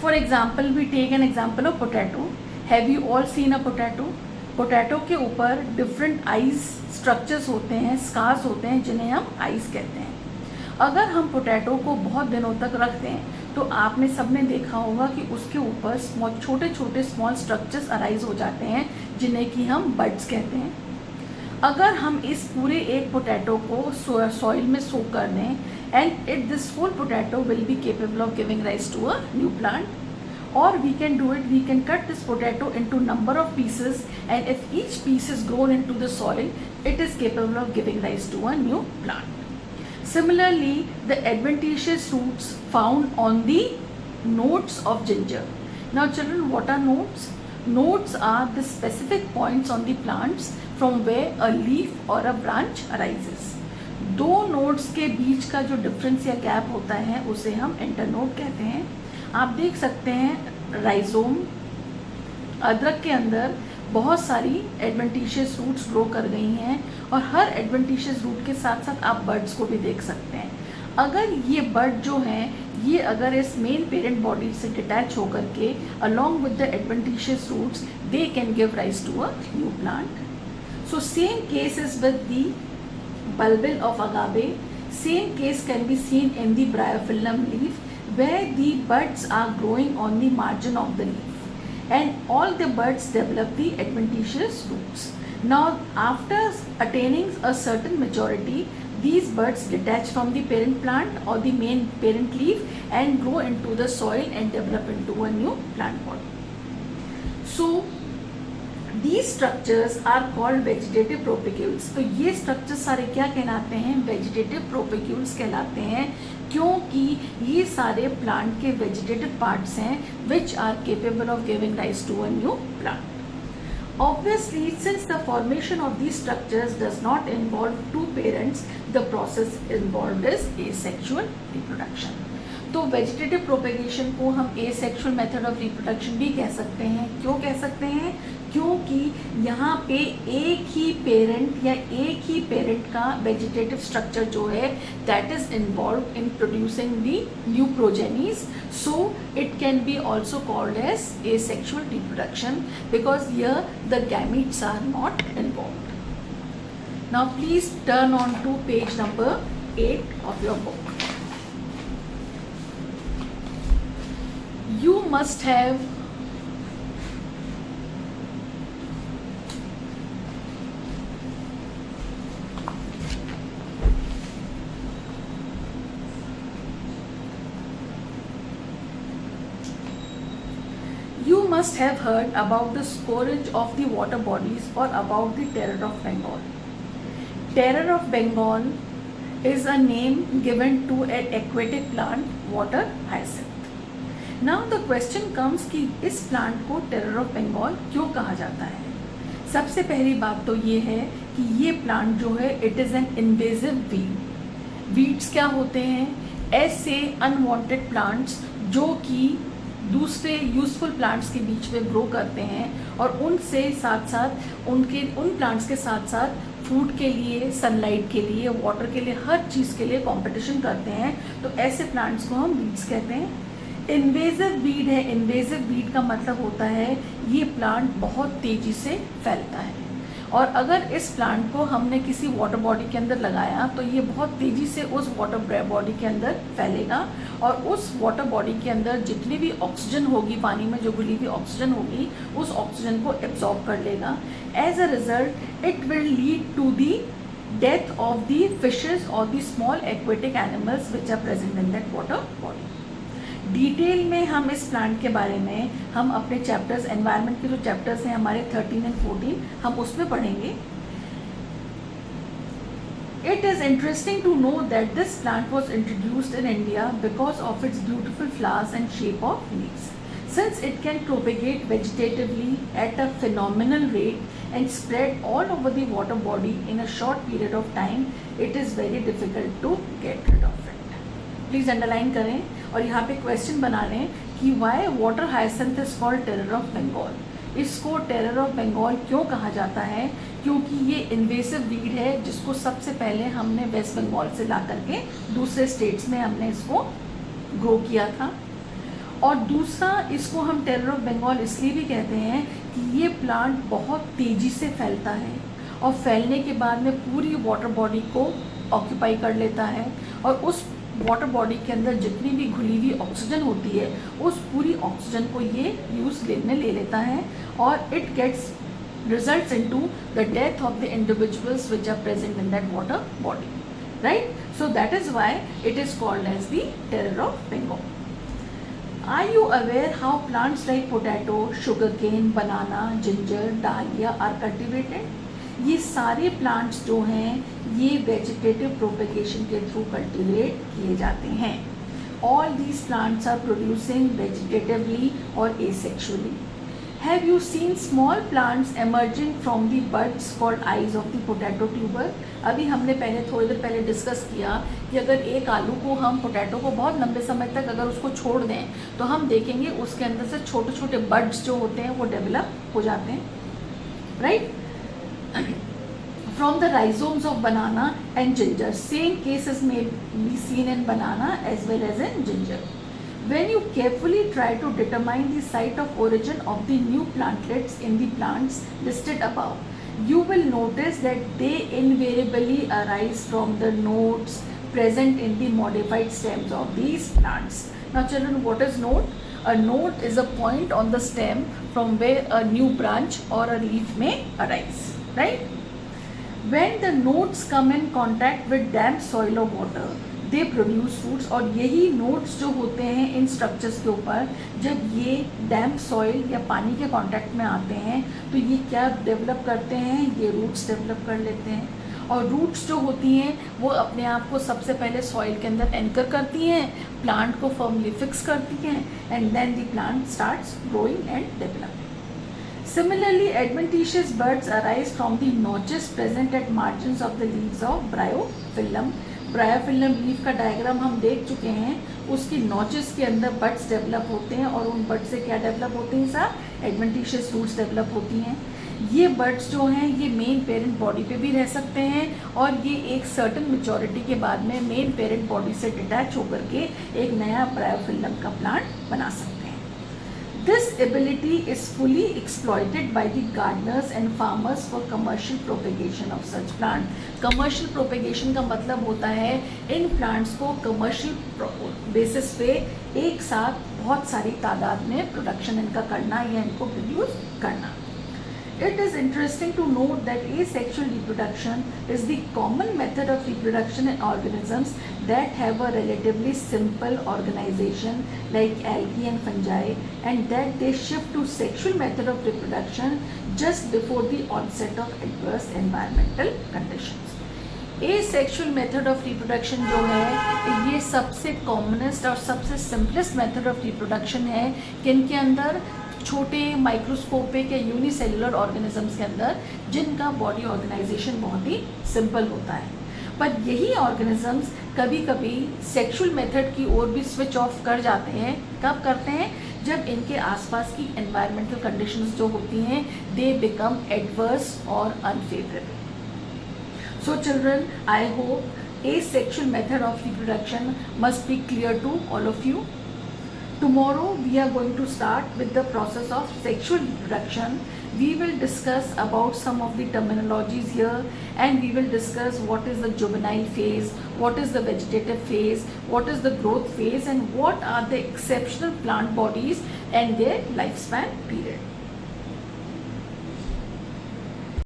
For example, we take an example of potato. Have you all seen a potato? Potato के ऊपर different eyes structures होते हैं, scars होते हैं, जिन्हें हम आइज कहते हैं। अगर हम पोटैटो को बहुत दिनों तक रख दें तो आपने सबने देखा होगा कि उसके ऊपर छोटे छोटे स्मॉल स्ट्रक्चर्स अराइज हो जाते हैं, जिन्हें कि हम बड्स कहते हैं। अगर हम इस पूरे एक पोटैटो को सॉइल में सो कर दें and this whole potato will be capable of giving rise to a new plant, or we can do it, we can cut this potato into number of pieces, and if each piece is grown into the soil, it is capable of giving rise to a new plant. Similarly, the adventitious roots found on the nodes of ginger. Now children, what are nodes? Nodes are the specific points on the plants from where a leaf or a branch arises. दो nodes के बीच का जो difference या gap होता है उसे हम internode कहते हैं। आप देख सकते हैं राइजोम, अदरक के अंदर बहुत सारी एडवेंटिशियस रूट्स ग्रो कर गई हैं, और हर एडवेंटिशियस रूट के साथ साथ आप बर्ड्स को भी देख सकते हैं। अगर ये बर्ड जो हैं ये अगर इस मेन पेरेंट बॉडी से डिटैच होकर के along with the adventitious roots, they can give rise to a new plant. So same case is with the bulbil of agave. Same case can be seen in the bryophyllum leaf, where the buds are growing on the margin of the leaf, and all the buds develop the adventitious roots. Now after attaining a certain maturity, these buds detach from the parent plant or the main parent leaf and grow into the soil and develop into a new plant body. So these structures are called vegetative propagules. तो ये structures सारे क्या कहलाते हैं? vegetative propagules कहलाते हैं, क्योंकि ये सारे plant के vegetative parts हैं which are capable of giving rise to a new plant. Obviously, since the formation of these structures does not involve two parents, the process involved is asexual reproduction. तो vegetative propagation को हम asexual method of reproduction भी कह सकते हैं। क्यों कह सकते हैं? क्योंकि यहाँ पे एक ही पेरेंट या एक ही पेरेंट का वेजिटेटिव स्ट्रक्चर जो है that is involve in producing the new progenies, so it can be also called as asexual reproduction because here the gametes are not involved. Now please turn on to page number 8 of your book. You must have heard about the scourge of the water bodies or about the terror of Bengal. Terror of Bengal is a name given to an aquatic plant, water hyacinth. Now the question comes कि इस plant को terror of Bengal क्यों कहा जाता है? सबसे पहली बात तो ये है कि ये प्लांट जो है it is an invasive weed. Weeds क्या होते हैं? ऐसे अनवांटेड प्लांट्स जो कि दूसरे यूजफुल प्लांट्स के बीच में ग्रो करते हैं और उनसे साथ साथ उन प्लांट्स के साथ साथ फूड के लिए, सनलाइट के लिए, वाटर के लिए, हर चीज़ के लिए कंपटीशन करते हैं। तो ऐसे प्लांट्स को हम वीड्स कहते हैं। इन्वेजिव वीड है। इन्वेजिव वीड का मतलब होता है ये प्लांट बहुत तेज़ी से फैलता है, और अगर इस प्लांट को हमने किसी वाटर बॉडी के अंदर लगाया तो ये बहुत तेज़ी से उस वाटर बॉडी के अंदर फैलेगा, और उस वाटर बॉडी के अंदर जितनी भी ऑक्सीजन होगी, पानी में जो घुली हुई ऑक्सीजन होगी, उस ऑक्सीजन को एब्जॉर्ब कर लेगा। As a result it will lead to the death of the fishes और the small aquatic animals which are present in that water body. Detail में हम इस प्लांट के बारे में हम अपने चैप्टर्स, एनवायरनमेंट के जो चैप्टर्स हैं हमारे 13 और 14, हम उसमें पढ़ेंगे। It is interesting to know that this plant was introduced in India because of its beautiful flowers and shape of leaves. Since it can propagate vegetatively at a phenomenal rate and spread all over the water body in a short period of time, it is very difficult to get rid of it. Please underline करें और यहाँ पे question बना लें कि why water hyacinth is called terror of Bengal. इसको terror of Bengal क्यों कहा जाता है? क्योंकि ये इन्वेसिव वीड है जिसको सबसे पहले हमने वेस्ट बंगाल से ला करके दूसरे स्टेट्स में हमने इसको ग्रो किया था। और दूसरा, इसको हम टेरर ऑफ बंगाल इसलिए भी कहते हैं कि ये प्लांट बहुत तेज़ी से फैलता है और फैलने के बाद में पूरी वाटर बॉडी को ऑक्यूपाई कर लेता है, और उस वाटर बॉडी के अंदर जितनी भी घुली हुई ऑक्सीजन होती है उस पूरी ऑक्सीजन को ये यूज़ में ले लेता है, और it gets results into the death of the individuals which are present in that water body, right? So that is why it is called as the terror of Bengal. Are you aware how plants like potato, sugarcane, banana, ginger, dahlia are cultivated? ये सारे plants जो हैं ये vegetative propagation के through cultivate किए जाते हैं. All these plants are producing vegetatively or asexually. Have you seen small plants emerging from the buds called eyes of the potato tuber? अभी हमने थोड़ी देर पहले डिस्कस किया कि अगर एक आलू को हम पोटैटो को बहुत लंबे समय तक अगर उसको छोड़ दें तो हम देखेंगे उसके अंदर से छोटे छोटे बड्स जो होते हैं वो डेवलप हो जाते हैं, right? From the rhizomes of banana and ginger. Same cases may be seen in banana as well as in ginger. When you carefully try to determine the site of origin of the new plantlets in the plants listed above, you will notice that they invariably arise from the nodes present in the modified stems of these plants. Now children, what is node? A node is a point on the stem from where a new branch or a leaf may arise, right? When the nodes come in contact with damp soil or water, they produce fruits. और यही nodes जो होते हैं इन structures के ऊपर, जब ये डैम्प soil या पानी के कांटेक्ट में आते हैं तो ये क्या डेवलप करते हैं, ये रूट्स डेवलप कर लेते हैं. और रूट्स जो होती हैं वो अपने आप को सबसे पहले सॉइल के अंदर एंकर करती हैं, प्लांट को फर्मली फिक्स करती हैं, and then the plant starts growing and developing. Similarly, adventitious buds arise from the notches present at margins of the leaves of Bryophyllum. Bryophyllum leaf का डायग्राम हम देख चुके हैं. उसकी नॉचेस के अंदर बड्स डेवलप होते हैं और उन बड्स से क्या डेवलप होते हैं सर? एडवेंटिशियस रूट्स डेवलप होती हैं. ये बड्स जो हैं ये मेन पेरेंट बॉडी पे भी रह सकते हैं और ये एक सर्टन मेच्योरिटी के बाद में मेन पेरेंट बॉडी से डिटैच होकर के एक नया ब्रायोफिल्लम का प्लांट बना सकते हैं. This ability is fully exploited by the gardeners and farmers for commercial propagation of such plant. Commercial propagation का मतलब होता है इन plants को commercial basis पे एक साथ बहुत सारी तादाद में production इनका करना या इनको produce करना. It is interesting to note that asexual reproduction is the common method of reproduction in organisms that have a relatively simple organization like algae and fungi, and that they shift to sexual method of reproduction just before the onset of adverse environmental conditions. Asexual method of reproduction जो है ये सबसे commonest और सबसे simplest method of reproduction है किनके अंदर? छोटे माइक्रोस्कोपिक या यूनिसेलुलर ऑर्गेनिजम्स के अंदर जिनका बॉडी ऑर्गेनाइजेशन बहुत ही सिंपल होता है. पर यही ऑर्गेनिजम्स कभी कभी सेक्सुअल मेथड की ओर भी स्विच ऑफ कर जाते हैं. कब करते हैं? जब इनके आसपास की एनवायरमेंटल कंडीशंस जो होती हैं दे बिकम एडवर्स और unfavourable. So children, I hope asexual method of reproduction must be clear to all of you. Tomorrow we are going to start with the process of sexual reproduction. We will discuss about some of the terminologies here, and we will discuss what is the juvenile phase, what is the vegetative phase, what is the growth phase, and what are the exceptional plant bodies and their lifespan period.